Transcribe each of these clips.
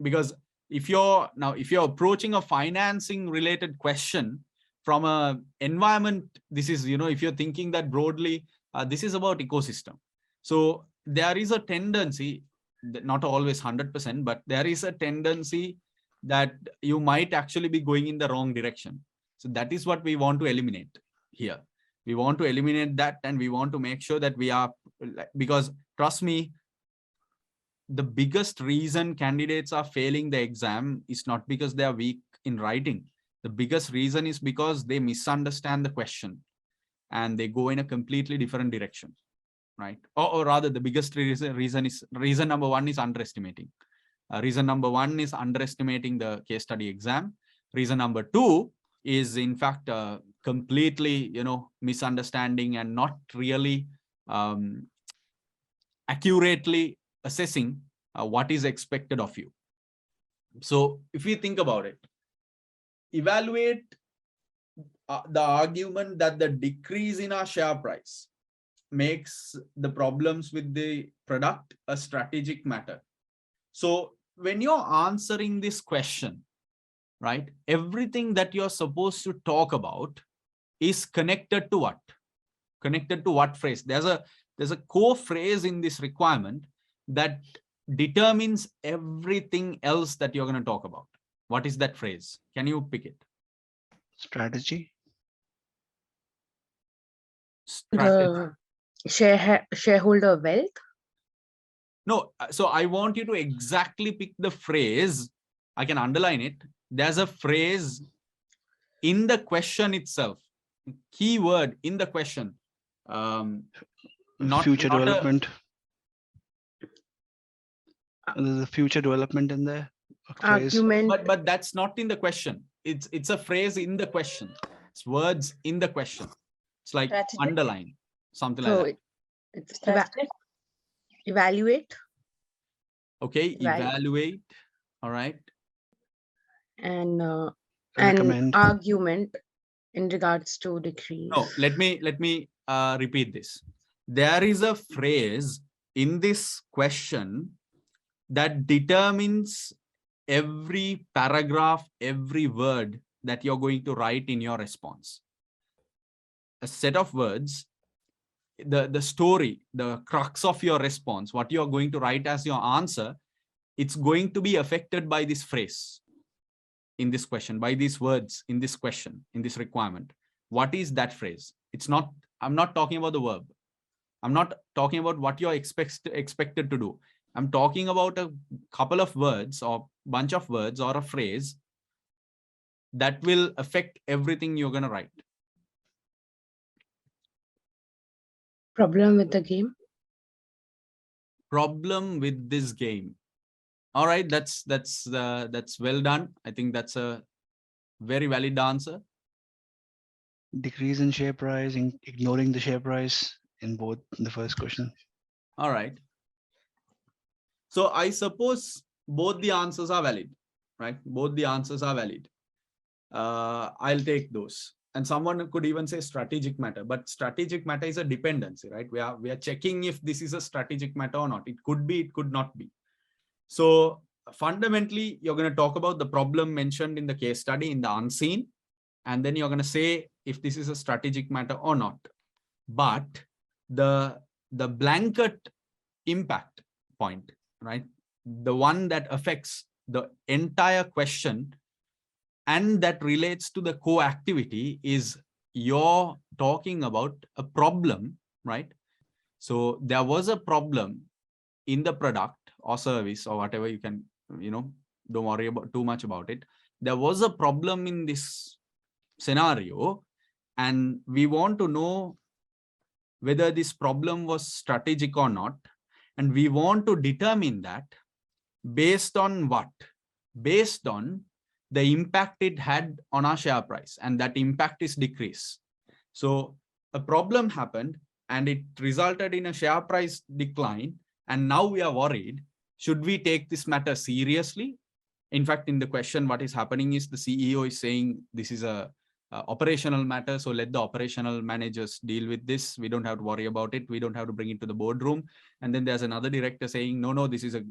because if you're approaching a financing related question from a environment, this is, if you're thinking that broadly, this is about ecosystem. So there is a tendency, not always 100%, but there is a tendency that you might actually be going in the wrong direction. So that is what we want to eliminate here. We want to eliminate that, and we want to make sure that we are, because trust me, the biggest reason candidates are failing the exam is not because they are weak in writing. The biggest reason is because they misunderstand the question and they go in a completely different direction, right? Or rather, the biggest reason number one is underestimating. Reason number one is underestimating the case study exam. Reason number two is, in fact, completely, misunderstanding and not really accurately assessing what is expected of you. So if we think about it, evaluate the argument that the decrease in our share price makes the problems with the product a strategic matter. So when you're answering this question, right, everything that you're supposed to talk about is connected to what? Connected to what phrase? There's a core phrase in this requirement that determines everything else that you're going to talk about. What is that phrase? Can you pick it? Strategy. The shareholder wealth. No, so I want you to exactly pick the phrase. I can underline it. There's a phrase in the question itself, keyword in the question. Future development. There's a future development in there. Argument. But that's not in the question. It's a phrase in the question. It's words in the question. It's like Strategic. underline, something So like that. it's Strategic. evaluate. Okay, evaluate. All right. And Recommend. argument in regards to decrease. No, let me repeat this. There is a phrase in this question that determines every paragraph, every word that you're going to write in your response. A set of words, the story, the crux of your response, what you're going to write as your answer, it's going to be affected by this phrase in this question, by these words in this question, in this requirement. What is that phrase? It's not, I'm not talking about the verb. I'm not talking about what you're expected to do. I'm talking about a couple of words or bunch of words or a phrase that will affect everything you're going to write. Problem with the game. Problem with this game. All right, that's well done. I think that's a very valid answer. Decrease in share price, ignoring the share price in both the first question. All right. So I suppose both the answers are valid, right? Both the answers are valid. I'll take those. And someone could even say strategic matter, but strategic matter is a dependency, right? We are checking if this is a strategic matter or not. It could be, it could not be. So fundamentally, you're going to talk about the problem mentioned in the case study in the unseen, and then you're going to say if this is a strategic matter or not. But the blanket impact point, right? The one that affects the entire question and that relates to the core activity is you're talking about a problem, right? So there was a problem in the product or service or whatever, you can, don't worry about too much about it. There was a problem in this scenario, and we want to know whether this problem was strategic or not. And we want to determine that based on what? Based on the impact it had on our share price, and that impact is decrease. So a problem happened and it resulted in a share price decline. And now we are worried, should we take this matter seriously? In fact, in the question, what is happening is the CEO is saying this is a operational matter. So let the operational managers deal with this. We don't have to worry about it. We don't have to bring it to the boardroom. And then there's another director saying, no, this is a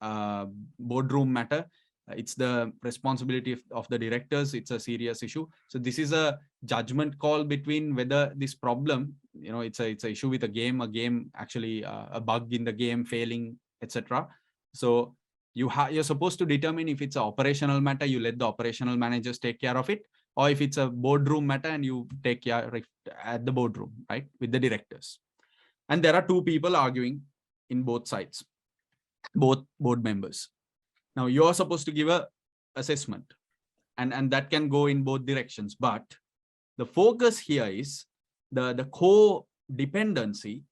boardroom matter. It's the responsibility of the directors. It's a serious issue. So this is a judgment call between whether this problem, it's a issue with a game actually a bug in the game failing, etc. So you're supposed to determine if it's an operational matter, you let the operational managers take care of it, or if it's a boardroom matter and you take care at the boardroom, right, with the directors. And there are two people arguing in both sides, both board members. Now you're supposed to give a assessment, and that can go in both directions. But the focus here is the co-dependency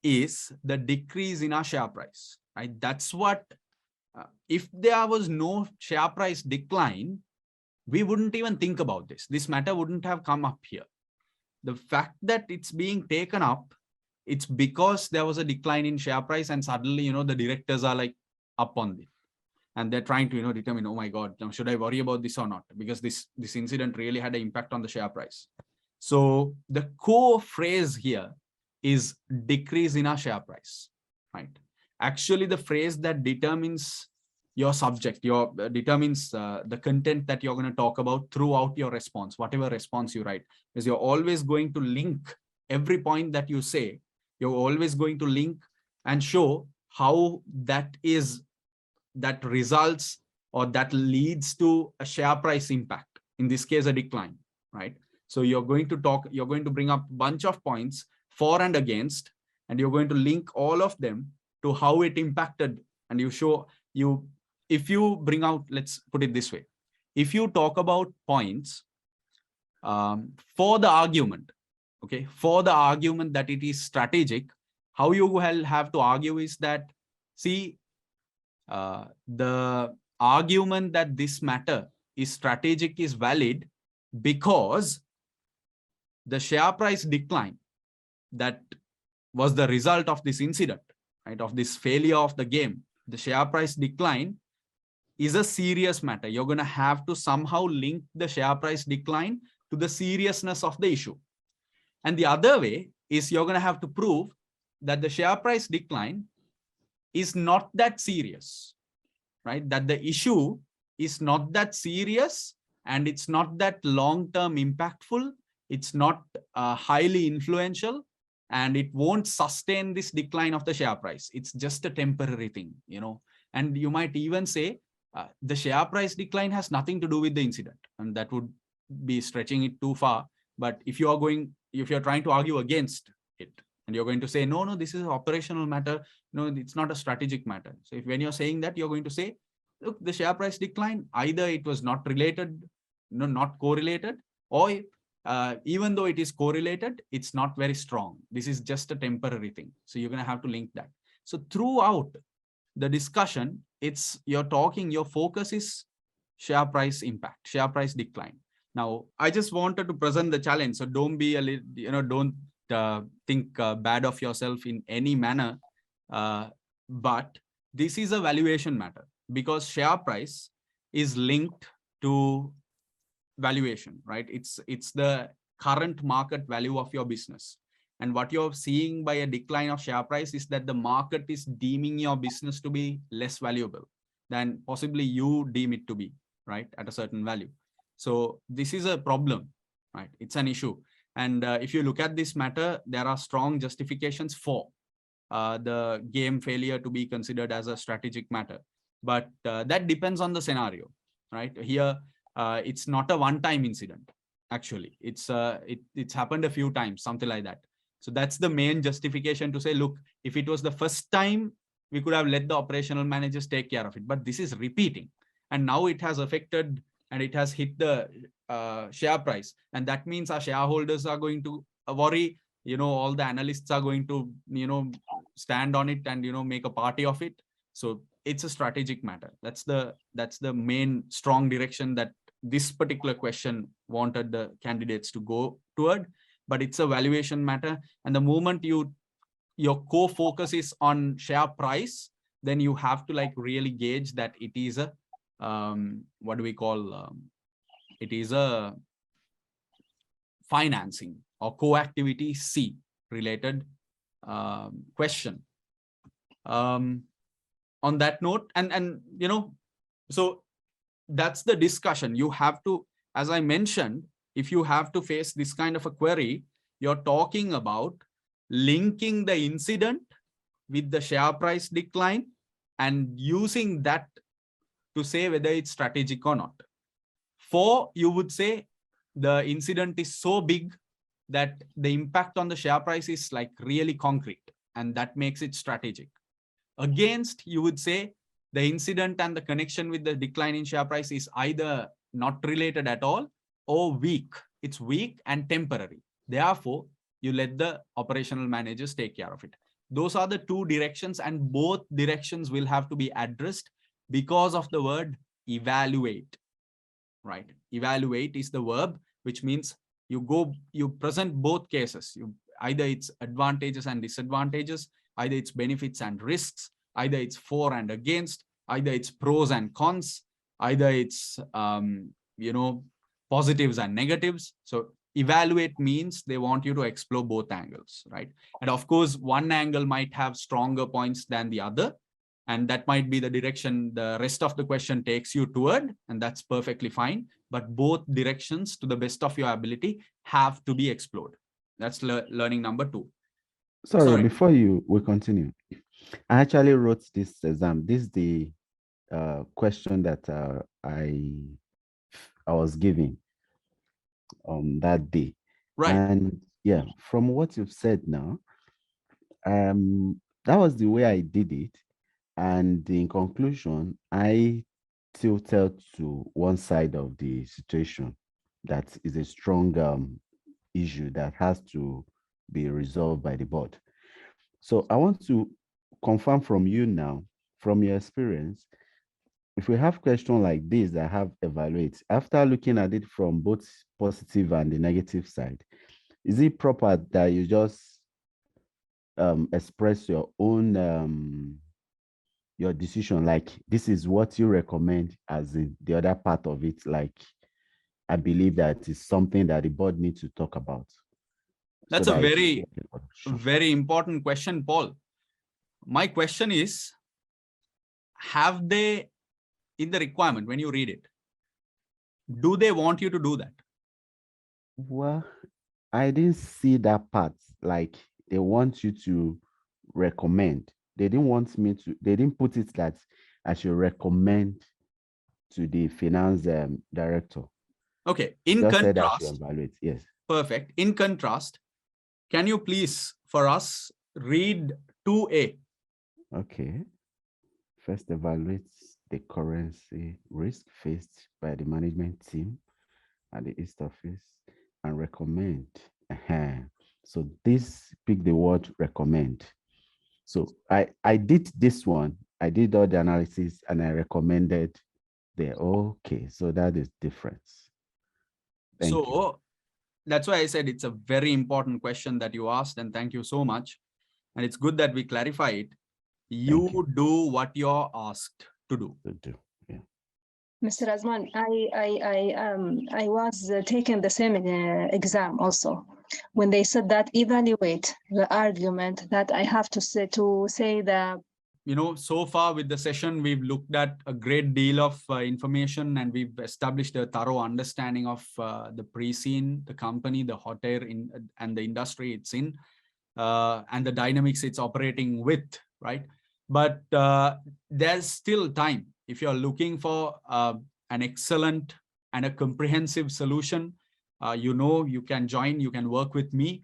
is the decrease in our share price, right? That's what, if there was no share price decline, we wouldn't even think about this. This matter wouldn't have come up here. The fact that it's being taken up, it's because there was a decline in share price, and suddenly, the directors are like up on it. And they're trying to, determine, oh my God, now should I worry about this or not? Because this incident really had an impact on the share price. So the core phrase here is decrease in our share price, right? Actually, the phrase that determines your subject, determines the content that you're going to talk about throughout your response, whatever response you write, is you're always going to link every point that you say. You're always going to link and show how that results or that leads to a share price impact, in this case a decline, right? So you're going to bring up a bunch of points for and against, and you're going to link all of them to how it impacted. And if you bring out, let's put it this way, if you talk about points for the argument, okay, for the argument that it is strategic, how you will have to argue is that, see, the argument that this matter is strategic is valid because the share price decline that was the result of this incident, right, of this failure of the game, the share price decline is a serious matter. You're going to have to somehow link the share price decline to the seriousness of the issue. And the other way is you're going to have to prove that the share price decline is not that serious, right? That the issue is not that serious and it's not that long-term impactful. It's not highly influential, and it won't sustain this decline of the share price. It's just a temporary thing, and you might even say the share price decline has nothing to do with the incident, and that would be stretching it too far. But if you're trying to argue against it, and you're going to say, no, this is an operational matter, no, it's not a strategic matter. So when you're saying that, you're going to say, look, the share price decline, either it was not related, not correlated, or even though it is correlated, it's not very strong. This is just a temporary thing. So you're going to have to link that. So throughout the discussion, your focus is share price impact, share price decline. Now, I just wanted to present the challenge. So don't be don't think bad of yourself in any manner. But this is a valuation matter, because share price is linked to valuation, right? It's the current market value of your business. And what you're seeing by a decline of share price is that the market is deeming your business to be less valuable than possibly you deem it to be, right, at a certain value. So this is a problem, right? It's an issue. And if you look at this matter, there are strong justifications for the game failure to be considered as a strategic matter. But that depends on the scenario, right? Here, it's not a one-time incident. Actually, it's happened a few times, something like that. So that's the main justification to say, look, if it was the first time, we could have let the operational managers take care of it. But this is repeating. And now it has affected and it has hit the share price. And that means our shareholders are going to worry, all the analysts are going to, stand on it and, make a party of it. So it's a strategic matter. That's the main strong direction that this particular question wanted the candidates to go toward. But it's a valuation matter. And the moment your core focus is on share price, then you have to really gauge that it is a, what do we call, it is a financing or co-activity C related question. On on that note, and so that's the discussion. You have to, as I mentioned, if you have to face this kind of a query, you're talking about linking the incident with the share price decline and using that to say whether it's strategic or not. 4, you would say the incident is so big that the impact on the share price is like really concrete, and that makes it strategic. Against, you would say the incident and the connection with the decline in share price is either not related at all or weak. It's weak and temporary. Therefore, you let the operational managers take care of it. Those are the 2 directions, and both directions will have to be addressed because of the word evaluate, right? Evaluate is the verb, which means you present both cases. Either it's advantages and disadvantages, either it's benefits and risks, either it's for and against, either it's pros and cons, either it's positives and negatives. So evaluate means they want you to explore both angles, right? And of course, one angle might have stronger points than the other, and that might be the direction the rest of the question takes you toward, and that's perfectly fine. But both directions, to the best of your ability, have to be explored. That's learning number 2. Sorry, before we continue, I actually wrote this exam. This is the question that I was giving on that day. Right. And yeah, from what you've said now, that was the way I did it. And in conclusion, I tilted to one side of the situation that is a strong issue that has to be resolved by the board. So I want to confirm from you now, from your experience, if we have questions like this that have evaluate, after looking at it from both positive and the negative side, is it proper that you just express your own your decision, like this is what you recommend, as in the other part of it, like I believe that is something that the board needs to talk about? That's a very important question, Paul. My question is, have they, in the requirement, when you read it, do they want you to do that? Well, I didn't see that part. Like they want you to recommend. They didn't want me to, they didn't put it that I should recommend to the finance director. Okay, in Just contrast, said I should evaluate. Yes. Perfect. In contrast, can you please, for us, read 2A? Okay. First, evaluates the currency risk faced by the management team at the East Office and recommend. So this, pick the word recommend. So I did this one. I did all the analysis and I recommended there. Okay, so that is difference. Thank you. That's why I said it's a very important question that you asked, and thank you so much. And it's good that we clarify it. You do what you're asked to do. Yeah. Mr. Azman, I was taking the same exam also. When they said that evaluate the argument that I have to say the. So far with the session, we've looked at a great deal of information, and we've established a thorough understanding of the pre-scene, the company, the hot air and the industry it's in, and the dynamics it's operating with, right? But there's still time. If you're looking for an excellent and a comprehensive solution, you can join, you can work with me.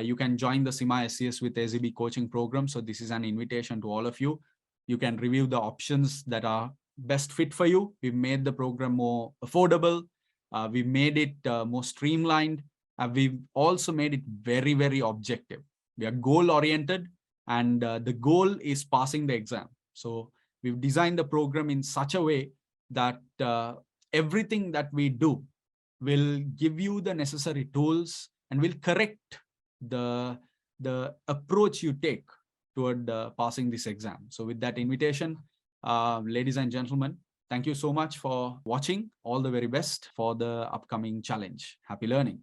You can join the CIMA SCS with AZB coaching program. So this is an invitation to all of you. You can review the options that are best fit for you. We've made the program more affordable. We've made it more streamlined. We've also made it very, very objective. We are goal-oriented, and the goal is passing the exam. So we've designed the program in such a way that everything that we do will give you the necessary tools and will correct the approach you take toward passing this exam. So with that invitation, ladies and gentlemen, thank you so much for watching. All the very best for the upcoming challenge. Happy learning.